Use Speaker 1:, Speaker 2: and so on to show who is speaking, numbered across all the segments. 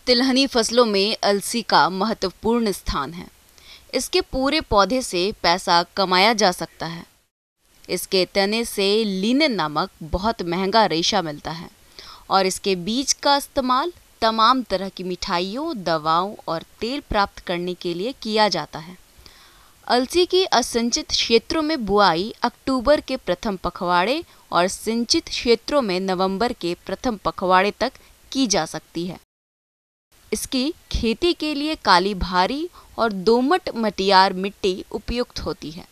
Speaker 1: तिलहनी फसलों में अलसी का महत्वपूर्ण स्थान है। इसके पूरे पौधे से पैसा कमाया जा सकता है। इसके तने से लिनेन नामक बहुत महंगा रेशा मिलता है और इसके बीज का इस्तेमाल तमाम तरह की मिठाइयों, दवाओं और तेल प्राप्त करने के लिए किया जाता है। अलसी की असिंचित क्षेत्रों में बुआई अक्टूबर के प्रथम पखवाड़े और सिंचित क्षेत्रों में नवंबर के प्रथम पखवाड़े तक की जा सकती है। इसकी खेती के लिए काली भारी और दोमट मटियार मिट्टी उपयुक्त होती है।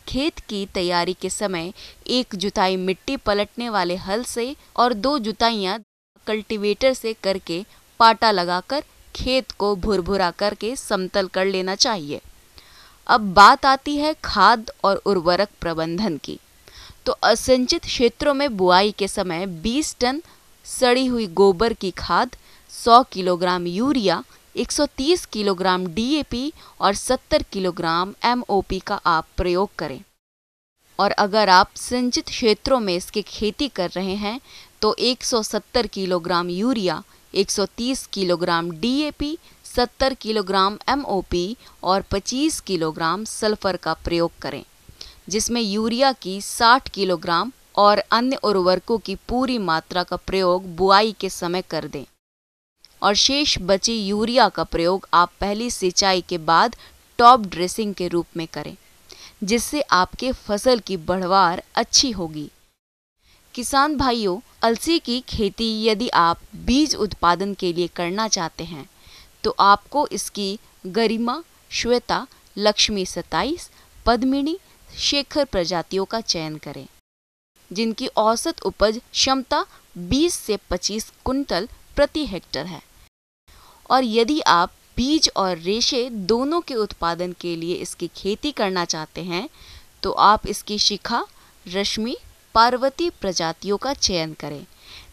Speaker 1: खेत की तैयारी के समय एक जुताई मिट्टी पलटने वाले हल से और 2 जुताइयां कल्टीवेटर से करके पाटा लगाकर खेत को भुरभुरा करके समतल कर लेना चाहिए। अब बात आती है खाद और उर्वरक प्रबंधन की। तो असिंचित क्षेत्रों में बुआई के समय 20 टन सड़ी हुई गोबर की खाद, 100 किलोग्राम यूरिया, 130 किलोग्राम डीएपी और 70 किलोग्राम एमओपी का आप प्रयोग करें। और अगर आप सिंचित क्षेत्रों में इसकी खेती कर रहे हैं तो 170 kilogram urea, 130 kilogram DAP, 70 kilogram MOP और 25 किलोग्राम सल्फर का प्रयोग करें, जिसमें यूरिया की 60 किलोग्राम और अन्य उर्वरकों की पूरी मात्रा का प्रयोग बुआई के समय कर दें। और शेष बची यूरिया का प्रयोग आप पहली सिंचाई के बाद टॉप ड्रेसिंग के रूप में करें, जिससे आपके फसल की बढ़वार अच्छी होगी। किसान भाइयों, अलसी की खेती यदि आप बीज उत्पादन के लिए करना चाहते हैं तो आपको इसकी गरिमा, श्वेता, लक्ष्मी 27, पद्मिनी, शेखर प्रजातियों का चयन करें, जिनकी औसत उपज क्षमता 20 से 25 कुंटल प्रति हेक्टर है। और यदि आप बीज और रेशे दोनों के उत्पादन के लिए इसकी खेती करना चाहते हैं तो आप इसकी शिखा, रश्मि, पार्वती प्रजातियों का चयन करें,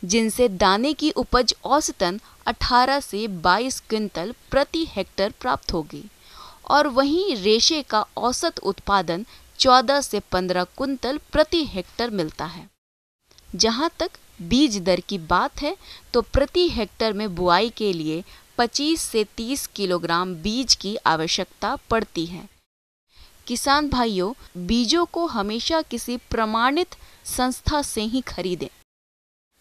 Speaker 1: जिनसे दाने की उपज औसतन 18 से 22 क्विंटल प्रति हेक्टर प्राप्त होगी और वहीं रेशे का औसत उत्पादन 14 से 15 कुंटल प्रति हेक्टर मिलता है। जहां तक बीज दर की बात है तो प्रति हेक्टर में बुआई के लिए 25 से 30 किलोग्राम बीज की आवश्यकता पड़ती है। किसान भाइयों, बीजों को हमेशा किसी प्रमाणित संस्था से ही खरीदें।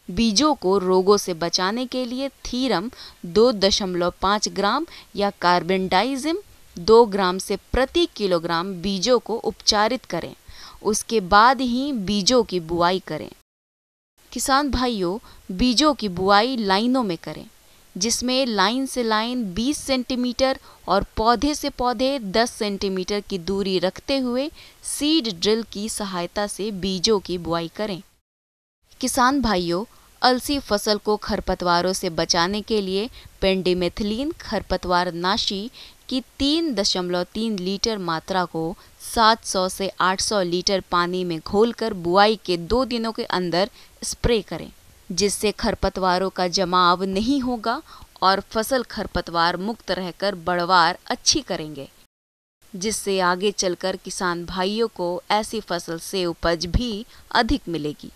Speaker 1: बीजों को रोगों से बचाने के लिए थीरम 2.5 ग्राम या कार्बेंडाइजिम 2 ग्राम से प्रति किलोग्राम बीजों को उपचारित करें। उसके बाद ही बीजों की बुआई करें। किसान भाइयों, बीजों की बुआई लाइनों में करें, जिसमें लाइन से लाइन 20 सेंटीमीटर और पौधे से पौधे 10 सेंटीमीटर की दूरी रखते हुए सीड ड्रिल की सहायता से बीजों की बुआई करें। किसान भाइयों, अलसी फसल को खरपतवारों से बचाने के लिए पेंडिमेथिलीन खरपतवार नाशी की 3.3 लीटर मात्रा को 700 से 800 लीटर पानी में घोलकर बुआई के 2 दिनों के अंदर स्प्रे करें, जिससे खरपतवारों का जमाव नहीं होगा और फसल खरपतवार मुक्त रहकर बढ़वार अच्छी करेंगे, जिससे आगे चलकर किसान भाइयों को ऐसी फसल से उपज भी अधिक मिलेगी।